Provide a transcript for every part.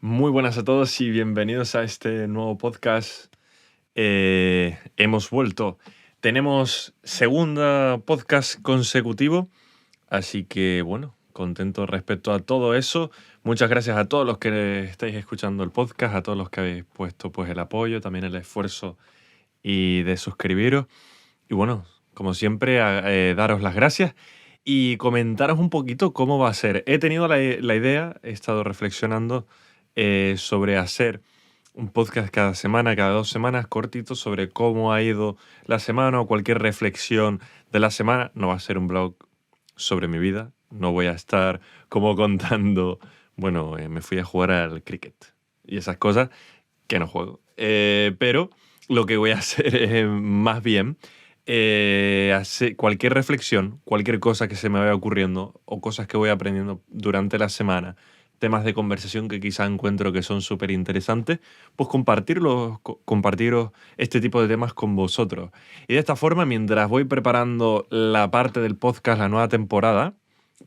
Muy buenas a todos y bienvenidos a este nuevo podcast. Hemos vuelto. Tenemos segunda podcast consecutivo, así que bueno, contento respecto a todo eso. Muchas gracias a todos los que estáis escuchando el podcast, a todos los que habéis puesto pues el apoyo, también el esfuerzo y de suscribiros. Y bueno, como siempre, daros las gracias y comentaros un poquito cómo va a ser. He tenido la idea, he estado reflexionando sobre hacer un podcast cada semana, cada 2 semanas, cortito, sobre cómo ha ido la semana o cualquier reflexión de la semana. No va a ser un blog sobre mi vida, no voy a estar como contando, bueno, me fui a jugar al cricket y esas cosas que no juego. Pero lo que voy a hacer es más bien hacer cualquier reflexión, cualquier cosa que se me vaya ocurriendo o cosas que voy aprendiendo durante la semana, temas de conversación que quizá encuentro que son súper interesantes, pues compartiros este tipo de temas con vosotros. Y de esta forma, mientras voy preparando la parte del podcast, la nueva temporada,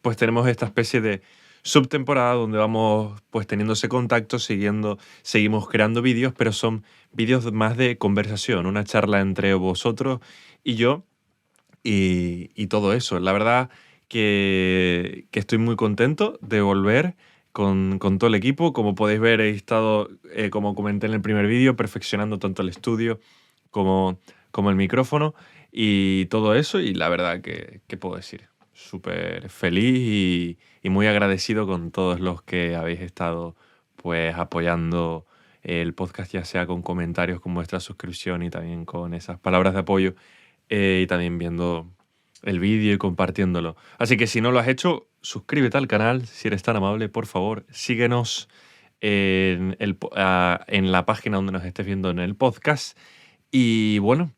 pues tenemos esta especie de subtemporada donde vamos pues teniendo ese contacto, seguimos creando vídeos, pero son vídeos más de conversación, una charla entre vosotros y yo y todo eso. La verdad que estoy muy contento de volver con todo el equipo. Como podéis ver, he estado, como comenté en el primer vídeo, perfeccionando tanto el estudio como, como el micrófono y todo eso. Y la verdad que, ¿qué puedo decir? Súper feliz y muy agradecido con todos los que habéis estado pues apoyando el podcast, ya sea con comentarios, con vuestra suscripción y también con esas palabras de apoyo y también viendo el vídeo y compartiéndolo. Así que si no lo has hecho, suscríbete al canal, si eres tan amable, por favor, síguenos en la página donde nos estés viendo en el podcast. Y bueno,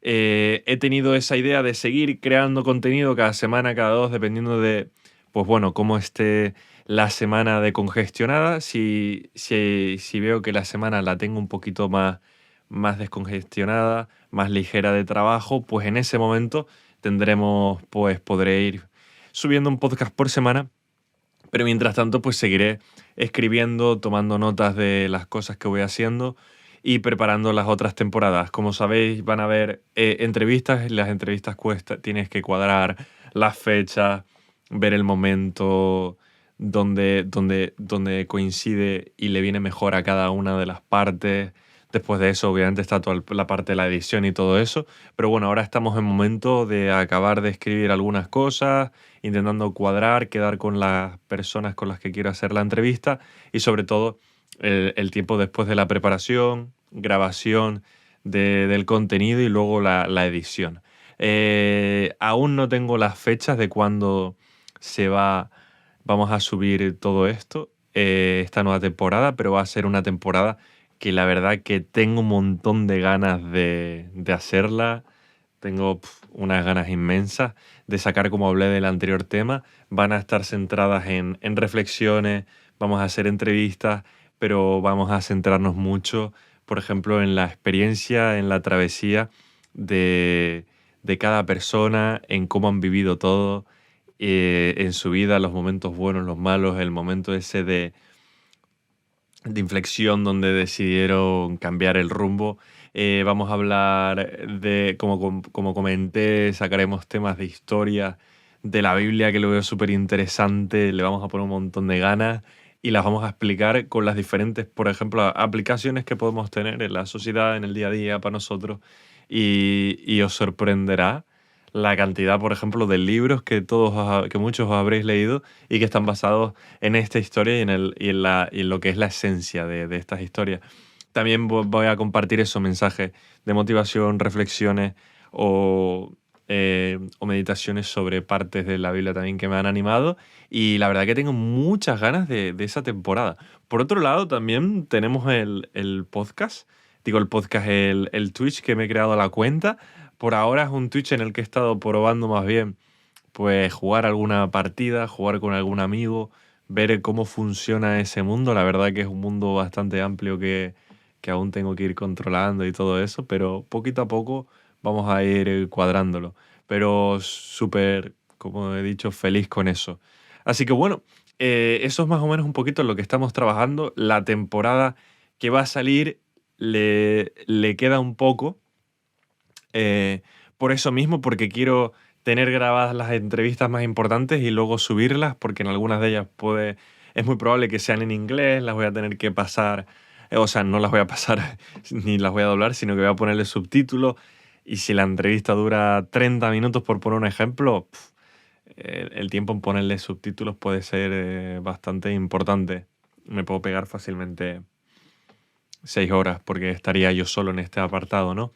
he tenido esa idea de seguir creando contenido cada semana, cada dos, dependiendo de, pues bueno, cómo esté la semana de congestionada. Si veo que la semana la tengo un poquito más descongestionada, más ligera de trabajo, pues en ese momento podré ir subiendo un podcast por semana. Pero mientras tanto, pues seguiré escribiendo, tomando notas de las cosas que voy haciendo y preparando las otras temporadas. Como sabéis, van a haber entrevistas. Las entrevistas tienes que cuadrar las fechas, ver el momento donde coincide y le viene mejor a cada una de las partes. Después de eso, obviamente, está toda la parte de la edición y todo eso. Pero bueno, ahora estamos en momento de acabar de escribir algunas cosas, intentando cuadrar, quedar con las personas con las que quiero hacer la entrevista y sobre todo el tiempo después de la preparación, grabación del contenido y luego la edición. Aún no tengo las fechas de cuándo vamos a subir todo esto, esta nueva temporada, pero va a ser una temporada que la verdad que tengo un montón de ganas de hacerla. Tengo unas ganas inmensas de sacar, como hablé del anterior tema. Van a estar centradas en reflexiones, vamos a hacer entrevistas, pero vamos a centrarnos mucho, por ejemplo, en la experiencia, en la travesía de cada persona, en cómo han vivido todo en su vida, los momentos buenos, los malos, el momento ese de inflexión donde decidieron cambiar el rumbo. Vamos a hablar de, como comenté, sacaremos temas de historia de la Biblia que lo veo súper interesante, le vamos a poner un montón de ganas y las vamos a explicar con las diferentes, por ejemplo, aplicaciones que podemos tener en la sociedad, en el día a día para nosotros y os sorprenderá la cantidad, por ejemplo, de libros que muchos os habréis leído y que están basados en esta historia y en lo que es la esencia de estas historias. También voy a compartir esos mensajes de motivación, reflexiones o meditaciones sobre partes de la Biblia también que me han animado. Y la verdad que tengo muchas ganas de esa temporada. Por otro lado, también tenemos el podcast. Digo, el Twitch que me he creado la cuenta. Por ahora es un Twitch en el que he estado probando más bien, pues jugar alguna partida, jugar con algún amigo, ver cómo funciona ese mundo. La verdad que es un mundo bastante amplio que aún tengo que ir controlando y todo eso, pero poquito a poco vamos a ir cuadrándolo. Pero súper, como he dicho, feliz con eso. Así que bueno, Eso es más o menos un poquito lo que estamos trabajando. La temporada que va a salir le queda un poco. eh, por eso mismo, porque quiero tener grabadas las entrevistas más importantes y luego subirlas, porque en algunas de ellas es muy probable que sean en inglés, las voy a tener que pasar, o sea, no las voy a pasar ni las voy a doblar, sino que voy a ponerle subtítulos. Y si la entrevista dura 30 minutos, por poner un ejemplo, el tiempo en ponerle subtítulos puede ser bastante importante. Me puedo pegar fácilmente 6 horas porque estaría yo solo en este apartado, ¿no?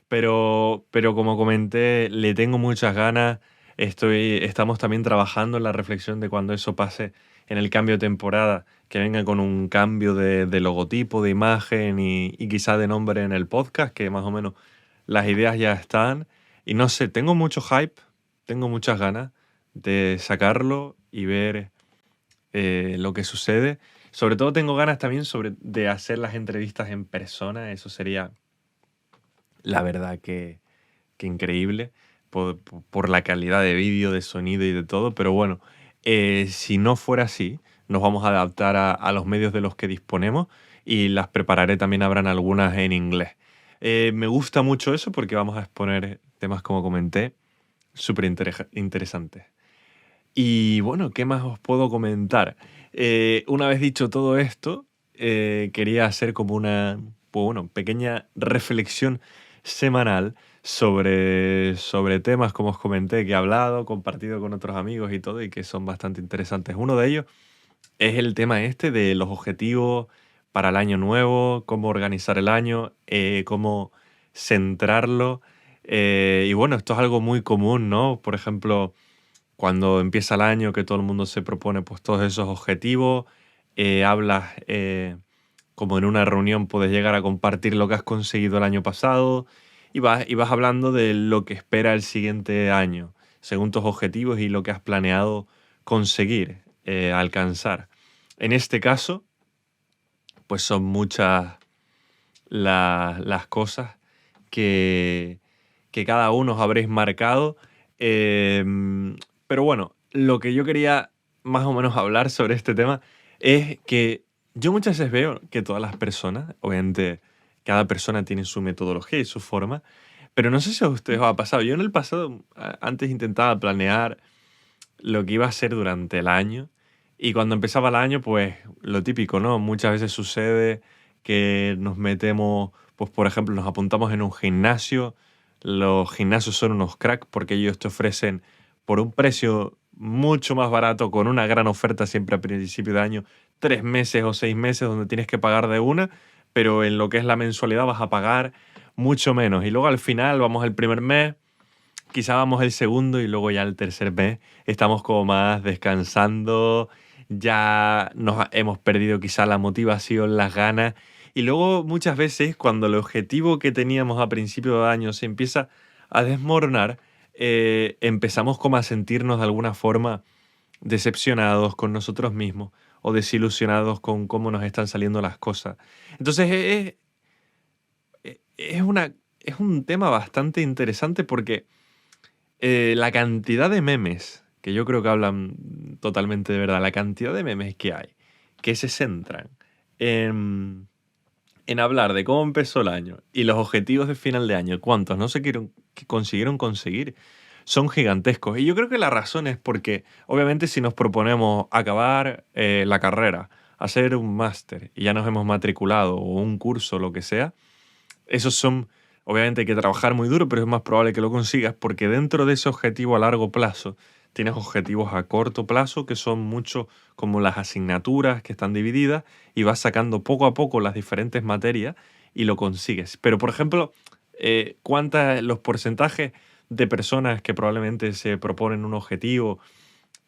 Pero como comenté, le tengo muchas ganas. Estamos también trabajando en la reflexión de cuando eso pase en el cambio de temporada, que venga con un cambio de logotipo, de imagen y quizá de nombre en el podcast, que más o menos las ideas ya están. Y no sé, tengo mucho hype, tengo muchas ganas de sacarlo y ver lo que sucede. Sobre todo tengo ganas también de hacer las entrevistas en persona. Eso sería la verdad que increíble por la calidad de vídeo, de sonido y de todo. Pero bueno, si no fuera así, nos vamos a adaptar a los medios de los que disponemos y las prepararé. También habrán algunas en inglés. Me gusta mucho eso porque vamos a exponer temas, como comenté, súper interesantes. Y bueno, ¿qué más os puedo comentar? Una vez dicho todo esto, quería hacer como una, pues bueno, pequeña reflexión semanal sobre temas, como os comenté, que he hablado, compartido con otros amigos y todo, y que son bastante interesantes. Uno de ellos es el tema este de los objetivos para el año nuevo, cómo organizar el año, cómo centrarlo. Y bueno, esto es algo muy común, ¿no? Por ejemplo, cuando empieza el año, que todo el mundo se propone pues todos esos objetivos, hablas como en una reunión, puedes llegar a compartir lo que has conseguido el año pasado y vas hablando de lo que espera el siguiente año, según tus objetivos y lo que has planeado conseguir, alcanzar. En este caso, pues son muchas las cosas que, que cada uno os habréis marcado. Pero bueno, lo que yo quería más o menos hablar sobre este tema es que yo muchas veces veo que todas las personas, obviamente cada persona tiene su metodología y su forma, pero no sé si a ustedes os ha pasado. Yo en el pasado, antes intentaba planear lo que iba a hacer durante el año. Y cuando empezaba el año, pues lo típico, ¿no? Muchas veces sucede que nos metemos, pues por ejemplo, nos apuntamos en un gimnasio. Los gimnasios son unos cracks porque ellos te ofrecen por un precio mucho más barato, con una gran oferta siempre a principio de año, 3 meses o 6 meses donde tienes que pagar de una, pero en lo que es la mensualidad vas a pagar mucho menos. Y luego al final vamos el primer mes, quizá vamos el segundo y luego ya el tercer mes estamos como más descansando, ya hemos perdido quizá la motivación, las ganas. Y luego muchas veces cuando el objetivo que teníamos a principio de año se empieza a desmoronar, empezamos como a sentirnos de alguna forma decepcionados con nosotros mismos o desilusionados con cómo nos están saliendo las cosas. Entonces es un tema bastante interesante porque la cantidad de memes, que yo creo que hablan totalmente de verdad, la cantidad de memes que hay, que se centran en, en hablar de cómo empezó el año y los objetivos de final de año, cuántos no se que consiguieron conseguir, son gigantescos. Y yo creo que la razón es porque, obviamente, si nos proponemos acabar la carrera, hacer un máster y ya nos hemos matriculado o un curso, lo que sea, esos son, obviamente hay que trabajar muy duro, pero es más probable que lo consigas porque dentro de ese objetivo a largo plazo tienes objetivos a corto plazo que son mucho como las asignaturas que están divididas y vas sacando poco a poco las diferentes materias y lo consigues. Pero, por ejemplo, los porcentajes de personas que probablemente se proponen un objetivo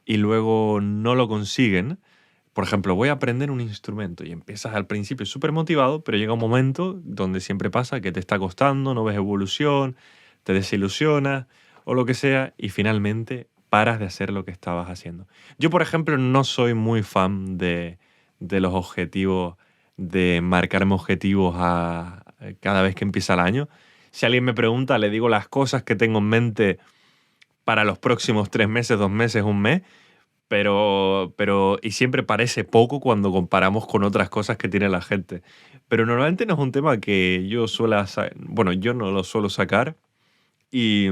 y luego no lo consiguen? Por ejemplo, voy a aprender un instrumento y empiezas al principio súper motivado, pero llega un momento donde siempre pasa que te está costando, no ves evolución, te desilusionas o lo que sea y finalmente paras de hacer lo que estabas haciendo. Yo, por ejemplo, no soy muy fan de los objetivos, de marcarme objetivos cada vez que empieza el año. Si alguien me pregunta, le digo las cosas que tengo en mente para los próximos 3 meses, 2 meses, un mes, y siempre parece poco cuando comparamos con otras cosas que tiene la gente. Pero normalmente no es un tema que bueno, yo no lo suelo sacar y,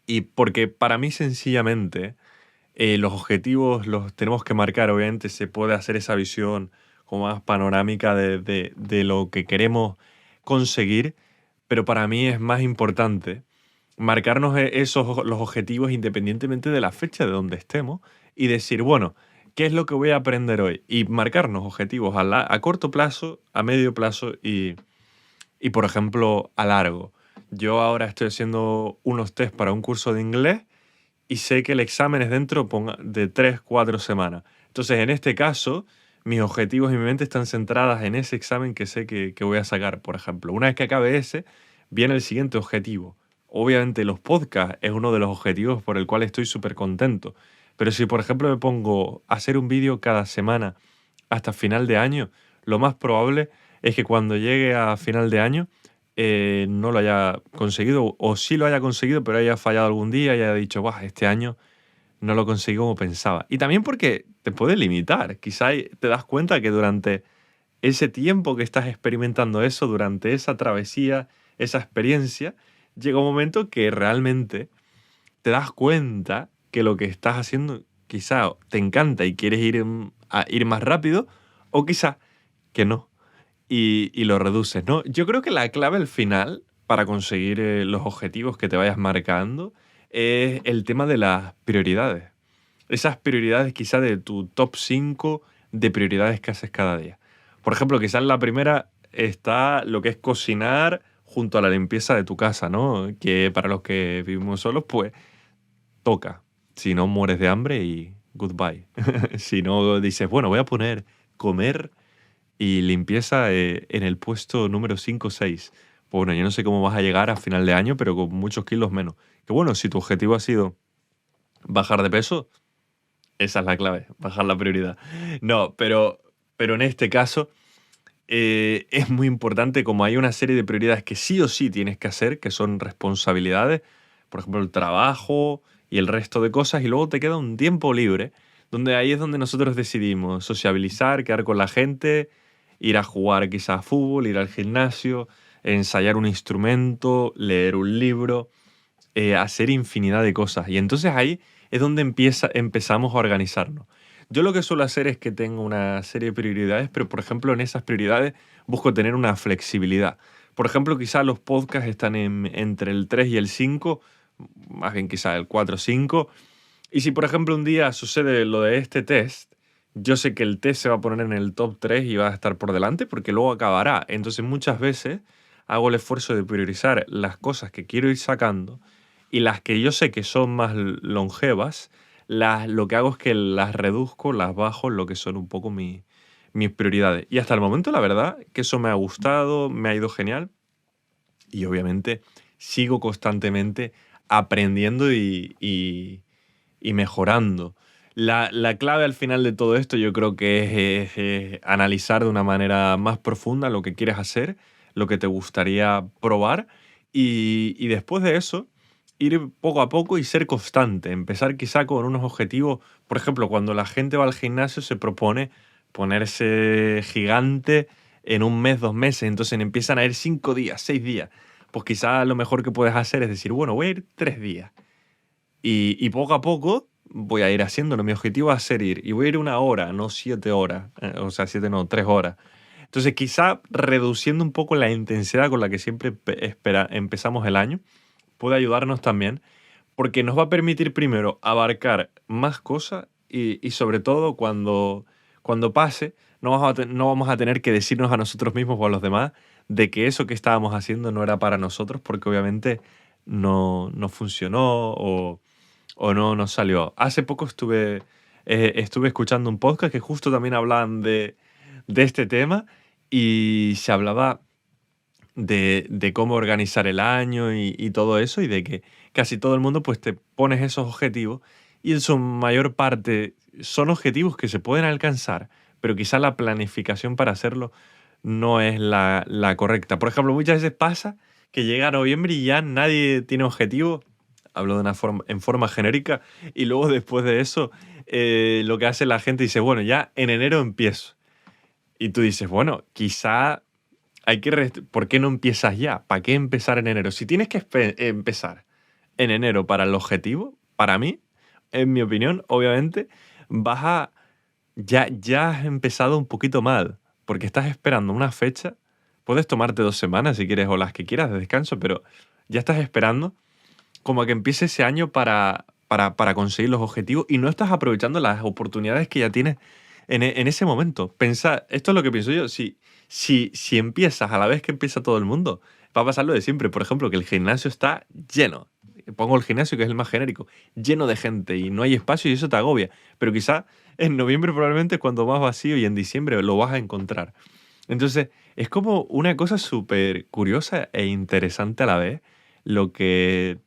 y porque para mí sencillamente los objetivos los tenemos que marcar. Obviamente se puede hacer esa visión como más panorámica de lo que queremos conseguir, pero para mí es más importante marcarnos los objetivos independientemente de la fecha de donde estemos y decir, bueno, ¿qué es lo que voy a aprender hoy? Y marcarnos objetivos a corto plazo, a medio plazo y, por ejemplo, a largo. Yo ahora estoy haciendo unos test para un curso de inglés y sé que el examen es dentro de 3, 4 semanas. Entonces, en este caso, mis objetivos y mi mente están centradas en ese examen que sé que voy a sacar, por ejemplo. Una vez que acabe ese, viene el siguiente objetivo. Obviamente, los podcasts es uno de los objetivos por el cual estoy súper contento. Pero si, por ejemplo, me pongo a hacer un vídeo cada semana hasta final de año, lo más probable es que cuando llegue a final de año no lo haya conseguido, o sí lo haya conseguido, pero haya fallado algún día y haya dicho, "Buah, este año no lo conseguí como pensaba". Y también porque te puede limitar. Quizá te das cuenta que durante ese tiempo que estás experimentando eso, durante esa travesía, esa experiencia, llega un momento que realmente te das cuenta que lo que estás haciendo quizá te encanta y quieres a ir más rápido, o quizá que no y lo reduces, ¿no? Yo creo que la clave al final para conseguir los objetivos que te vayas marcando es el tema de las prioridades. Esas prioridades quizá de tu top 5 de prioridades que haces cada día. Por ejemplo, quizás la primera está lo que es cocinar junto a la limpieza de tu casa, ¿no? Que para los que vivimos solos, pues toca. Si no, mueres de hambre y goodbye. Si no, dices, bueno, voy a poner comer y limpieza en el puesto número 5 o 6. Pues bueno, yo no sé cómo vas a llegar a final de año, pero con muchos kilos menos. Que bueno, si tu objetivo ha sido bajar de peso, esa es la clave, bajar la prioridad. No, pero en este caso es muy importante, como hay una serie de prioridades que sí o sí tienes que hacer, que son responsabilidades, por ejemplo, el trabajo y el resto de cosas, y luego te queda un tiempo libre, donde ahí es donde nosotros decidimos sociabilizar, quedar con la gente, ir a jugar quizás a fútbol, ir al gimnasio, ensayar un instrumento, leer un libro, hacer infinidad de cosas. Y entonces ahí es donde empezamos a organizarnos. Yo lo que suelo hacer es que tengo una serie de prioridades, pero por ejemplo en esas prioridades busco tener una flexibilidad. Por ejemplo, quizás los podcasts están entre el 3 y el 5, más bien quizás el 4 o 5. Y si por ejemplo un día sucede lo de este test, yo sé que el test se va a poner en el top 3 y va a estar por delante porque luego acabará. Entonces muchas veces hago el esfuerzo de priorizar las cosas que quiero ir sacando y las que yo sé que son más longevas, lo que hago es que las reduzco, las bajo en lo que son un poco mis prioridades. Y hasta el momento, la verdad, que eso me ha gustado, me ha ido genial. Y obviamente sigo constantemente aprendiendo y mejorando. La clave al final de todo esto yo creo que es analizar de una manera más profunda lo que quieres hacer, lo que te gustaría probar y después de eso ir poco a poco y ser constante. Empezar quizá con unos objetivos. Por ejemplo, cuando la gente va al gimnasio se propone ponerse gigante en un mes, 2 meses, entonces empiezan a ir 5 días, 6 días. Pues quizá lo mejor que puedes hacer es decir, bueno, voy a ir 3 días. Y poco a poco voy a ir haciéndolo. Mi objetivo va a ser ir. Y voy a ir 1 hora, no 7 horas. O sea, 7 no, 3 horas. Entonces, quizá reduciendo un poco la intensidad con la que siempre empezamos el año, puede ayudarnos también, porque nos va a permitir primero abarcar más cosas y sobre todo cuando pase, no vamos a tener que decirnos a nosotros mismos o a los demás de que eso que estábamos haciendo no era para nosotros, porque obviamente no funcionó o no nos salió. Hace poco estuve escuchando un podcast que justo también hablaban de este tema y se hablaba de cómo organizar el año y todo eso, y de que casi todo el mundo pues te pones esos objetivos y en su mayor parte son objetivos que se pueden alcanzar, pero quizá la planificación para hacerlo no es la correcta. Por ejemplo, muchas veces pasa que llega noviembre y ya nadie tiene objetivo, hablo en forma genérica, y luego después de eso lo que hace la gente dice, bueno, ya en enero empiezo. Y tú dices, bueno, quizá hay que... ¿Por qué no empiezas ya? ¿Para qué empezar en enero? Si tienes que empezar en enero para el objetivo, para mí, en mi opinión, obviamente, vas a... Ya has empezado un poquito mal, porque estás esperando una fecha. Puedes tomarte 2 semanas si quieres o las que quieras de descanso, pero ya estás esperando como a que empiece ese año para conseguir los objetivos y no estás aprovechando las oportunidades que ya tienes en ese momento. Pensa, esto es lo que pienso yo, si empiezas a la vez que empieza todo el mundo, va a pasar lo de siempre. Por ejemplo, que el gimnasio está lleno. Pongo el gimnasio, que es el más genérico, lleno de gente y no hay espacio y eso te agobia. Pero quizá en noviembre probablemente es cuando más vacío y en diciembre lo vas a encontrar. Entonces, es como una cosa súper curiosa e interesante a la vez, lo que,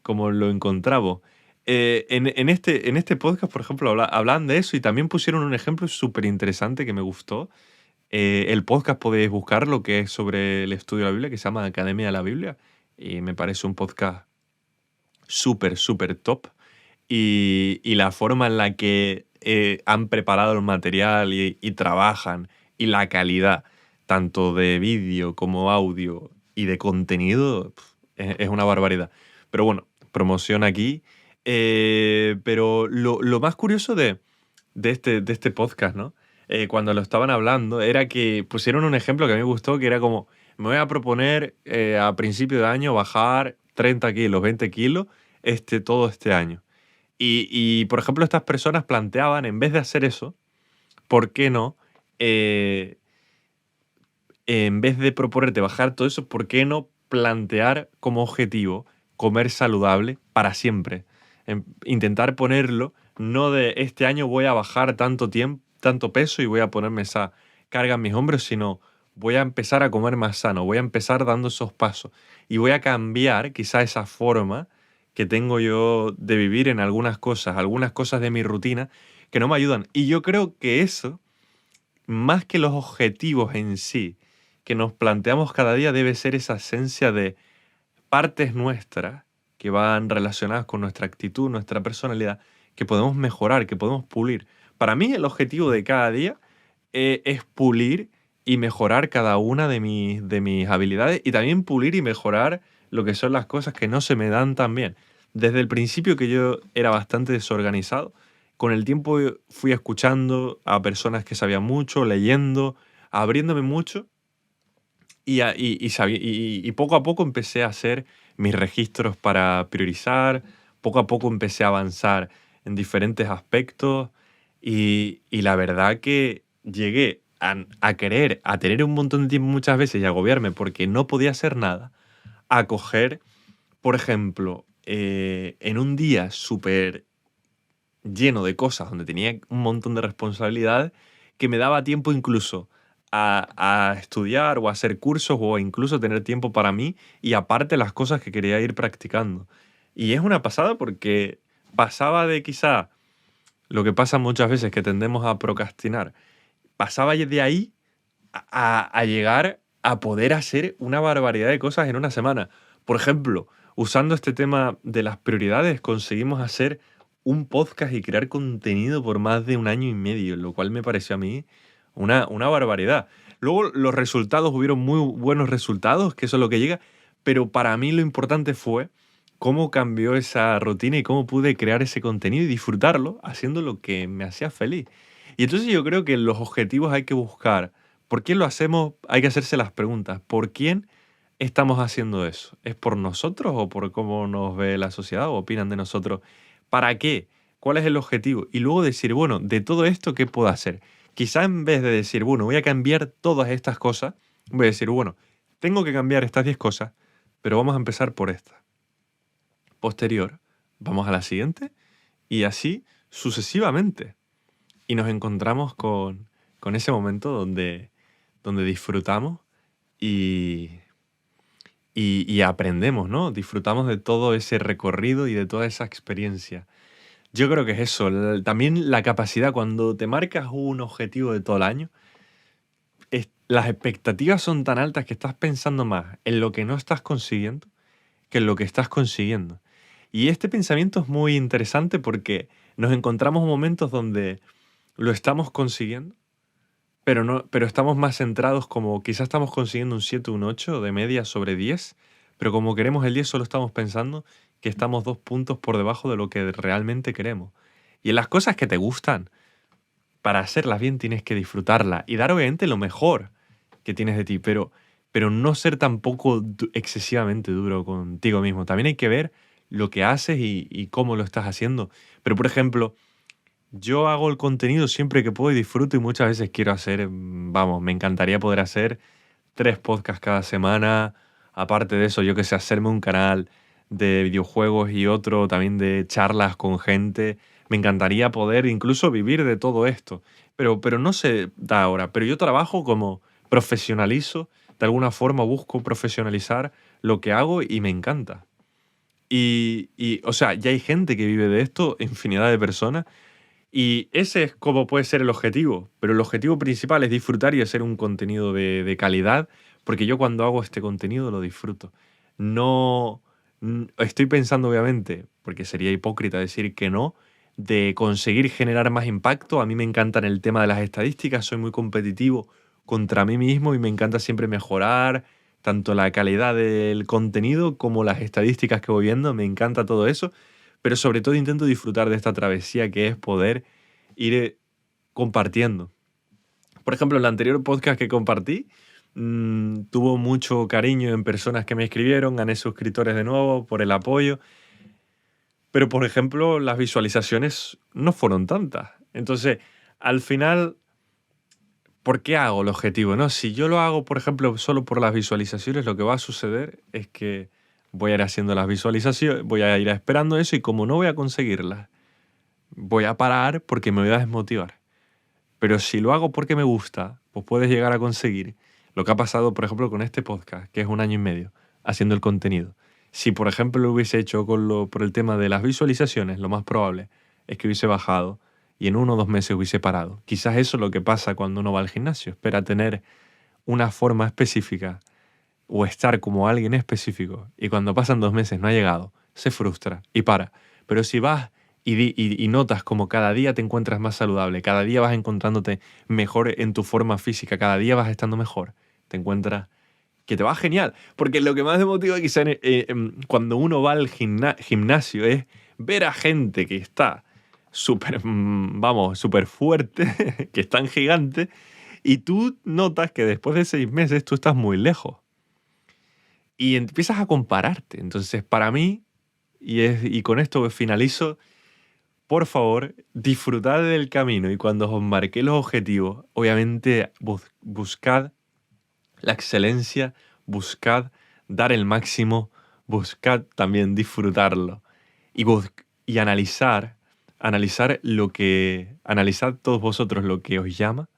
como lo encontramos. En este podcast, por ejemplo, hablan de eso y también pusieron un ejemplo súper interesante que me gustó. El podcast podéis buscar lo que es sobre el estudio de la Biblia, que se llama Academia de la Biblia, y me parece un podcast súper, súper top. Y la forma en la que han preparado el material y trabajan, y la calidad, tanto de vídeo como audio y de contenido, es una barbaridad. Pero bueno, promoción aquí. Pero lo más curioso de este podcast, ¿no? Cuando lo estaban hablando, era que pusieron un ejemplo que a mí me gustó, que era como, me voy a proponer a principio de año bajar 30 kilos, 20 kilos, todo este año. Por ejemplo, estas personas planteaban, en vez de hacer eso, ¿por qué no? eh, en vez de proponerte bajar todo eso, ¿por qué no plantear como objetivo comer saludable para siempre? Intentar ponerlo, no de este año voy a bajar tanto tiempo, tanto peso y voy a ponerme esa carga en mis hombros, sino voy a empezar a comer más sano, voy a empezar dando esos pasos y voy a cambiar quizá esa forma que tengo yo de vivir en algunas cosas de mi rutina que no me ayudan. Y yo creo que eso, más que los objetivos en sí que nos planteamos cada día, debe ser esa esencia de partes nuestras que van relacionadas con nuestra actitud, nuestra personalidad, que podemos mejorar, que podemos pulir. Para mí el objetivo de cada día es pulir y mejorar cada una de mis habilidades y también pulir y mejorar lo que son las cosas que no se me dan tan bien. Desde el principio, que yo era bastante desorganizado, con el tiempo fui escuchando a personas que sabían mucho, leyendo, abriéndome mucho y poco a poco empecé a hacer mis registros para priorizar, poco a poco empecé a avanzar en diferentes aspectos y la verdad que llegué a querer, a tener un montón de tiempo muchas veces y agobiarme porque no podía hacer nada, a coger, por ejemplo, en un día súper lleno de cosas, donde tenía un montón de responsabilidades, que me daba tiempo incluso a estudiar o a hacer cursos o incluso tener tiempo para mí y aparte las cosas que quería ir practicando. Y es una pasada porque pasaba de quizá lo que pasa muchas veces que tendemos a procrastinar, pasaba de ahí a llegar a poder hacer una barbaridad de cosas en una semana. Por ejemplo, usando este tema de las prioridades, conseguimos hacer un podcast y crear contenido por más de un año y medio, lo cual me pareció a mí una barbaridad. Luego los resultados, hubieron muy buenos resultados, que eso es lo que llega, pero para mí lo importante fue cómo cambió esa rutina y cómo pude crear ese contenido y disfrutarlo haciendo lo que me hacía feliz. Y entonces yo creo que los objetivos hay que buscar. ¿Por quién lo hacemos? Hay que hacerse las preguntas. ¿Por quién estamos haciendo eso? ¿Es por nosotros o por cómo nos ve la sociedad o opinan de nosotros? ¿Para qué? ¿Cuál es el objetivo? Y luego decir, bueno, de todo esto, ¿qué puedo hacer? Quizá en vez de decir, bueno, voy a cambiar todas estas cosas, voy a decir, bueno, tengo que cambiar estas 10 cosas, pero vamos a empezar por esta. Posterior, vamos a la siguiente y así sucesivamente. Y nos encontramos con ese momento donde disfrutamos y, y aprendemos, ¿no? Disfrutamos de todo ese recorrido y de toda esa experiencia. Yo creo que es eso, también la capacidad, cuando te marcas un objetivo de todo el año, las expectativas son tan altas que estás pensando más en lo que no estás consiguiendo que en lo que estás consiguiendo. Y este pensamiento es muy interesante porque nos encontramos momentos donde lo estamos consiguiendo, pero estamos más centrados, como quizás estamos consiguiendo un 7 o un 8 de media sobre 10, pero como queremos el 10 solo estamos pensando que estamos 2 puntos por debajo de lo que realmente queremos. Y en las cosas que te gustan, para hacerlas bien tienes que disfrutarlas y dar obviamente lo mejor que tienes de ti, pero no ser tampoco excesivamente duro contigo mismo. También hay que ver lo que haces y cómo lo estás haciendo. Pero, por ejemplo, yo hago el contenido siempre que puedo y disfruto, y muchas veces quiero hacer, vamos, me encantaría poder hacer 3 podcasts cada semana. Aparte de eso, yo que sé, hacerme un canal de videojuegos y otro también de charlas con gente. Me encantaría poder incluso vivir de todo esto. Pero no se da ahora. Pero yo trabajo como profesionalizo, de alguna forma busco profesionalizar lo que hago y me encanta. O sea, ya hay gente que vive de esto, infinidad de personas, y ese es como puede ser el objetivo, pero el objetivo principal es disfrutar y hacer un contenido de calidad, porque yo cuando hago este contenido lo disfruto. No estoy pensando, obviamente, porque sería hipócrita decir que no, de conseguir generar más impacto. A mí me encantan el tema de las estadísticas, soy muy competitivo contra mí mismo y me encanta siempre mejorar tanto la calidad del contenido como las estadísticas que voy viendo, me encanta todo eso, pero sobre todo intento disfrutar de esta travesía que es poder ir compartiendo. Por ejemplo, el anterior podcast que compartí tuvo mucho cariño en personas que me escribieron, gané suscriptores de nuevo por el apoyo, pero por ejemplo las visualizaciones no fueron tantas. Entonces, al final, ¿por qué hago el objetivo? ¿No? Si yo lo hago, por ejemplo, solo por las visualizaciones, lo que va a suceder es que voy a ir haciendo las visualizaciones, voy a ir esperando eso, y como no voy a conseguirlas, voy a parar porque me voy a desmotivar. Pero si lo hago porque me gusta, pues puedes llegar a conseguir lo que ha pasado, por ejemplo, con este podcast, que es 1 año y medio haciendo el contenido. Si, por ejemplo, lo hubiese hecho por el tema de las visualizaciones, lo más probable es que hubiese bajado y en 1 o 2 meses hubiese parado. Quizás eso es lo que pasa cuando uno va al gimnasio. Espera tener una forma específica o estar como alguien específico, y cuando pasan 2 meses no ha llegado, se frustra y para. Pero si vas y notas como cada día te encuentras más saludable, cada día vas encontrándote mejor en tu forma física, cada día vas estando mejor, te encuentras que te va genial. Porque lo que más me motiva quizá cuando uno va al gimnasio es ver a gente que está súper, vamos, súper fuerte, que es tan gigante, y tú notas que después de 6 meses tú estás muy lejos. Y empiezas a compararte. Entonces, para mí, y con esto finalizo, por favor, disfrutad del camino, y cuando os marquéis los objetivos, obviamente buscad la excelencia, buscad dar el máximo, buscad también disfrutarlo y, y analizar analizad todos vosotros lo que os llama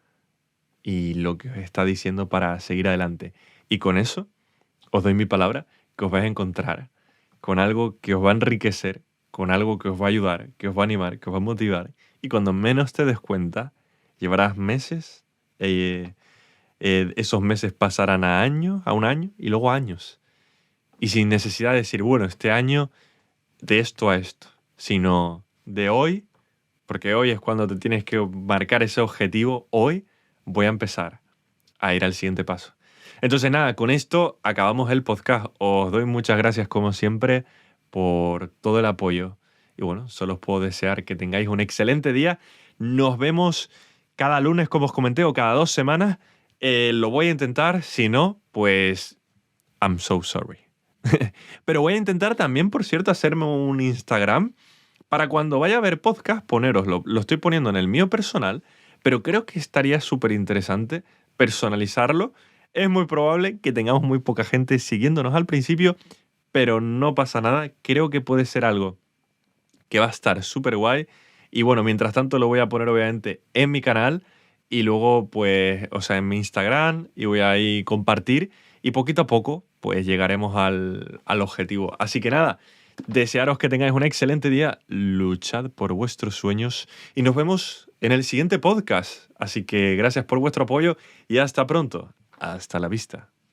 y lo que os está diciendo para seguir adelante. Y con eso, os doy mi palabra, que os vais a encontrar con algo que os va a enriquecer, con algo que os va a ayudar, que os va a animar, que os va a motivar. Y cuando menos te des cuenta, llevarás meses, esos meses pasarán a años, a 1 año y luego a años. Y sin necesidad de decir, bueno, este año de esto a esto, sino de hoy, porque hoy es cuando te tienes que marcar ese objetivo. Hoy voy a empezar a ir al siguiente paso. Entonces nada, con esto acabamos el podcast. Os doy muchas gracias como siempre por todo el apoyo. Y bueno, solo os puedo desear que tengáis un excelente día. Nos vemos cada lunes, como os comenté, o cada 2 semanas. Lo voy a intentar. Si no, pues I'm so sorry. Pero voy a intentar también, por cierto, hacerme un Instagram para cuando vaya a ver podcast, ponéroslo. Lo estoy poniendo en el mío personal, pero creo que estaría súper interesante personalizarlo. Es muy probable que tengamos muy poca gente siguiéndonos al principio, pero no pasa nada. Creo que puede ser algo que va a estar súper guay. Y bueno, mientras tanto lo voy a poner obviamente en mi canal y luego pues, o sea, en mi Instagram, y voy a ir compartir, y poquito a poco pues llegaremos al objetivo. Así que nada, desearos que tengáis un excelente día, luchad por vuestros sueños y nos vemos en el siguiente podcast. Así que gracias por vuestro apoyo y hasta pronto. Hasta la vista.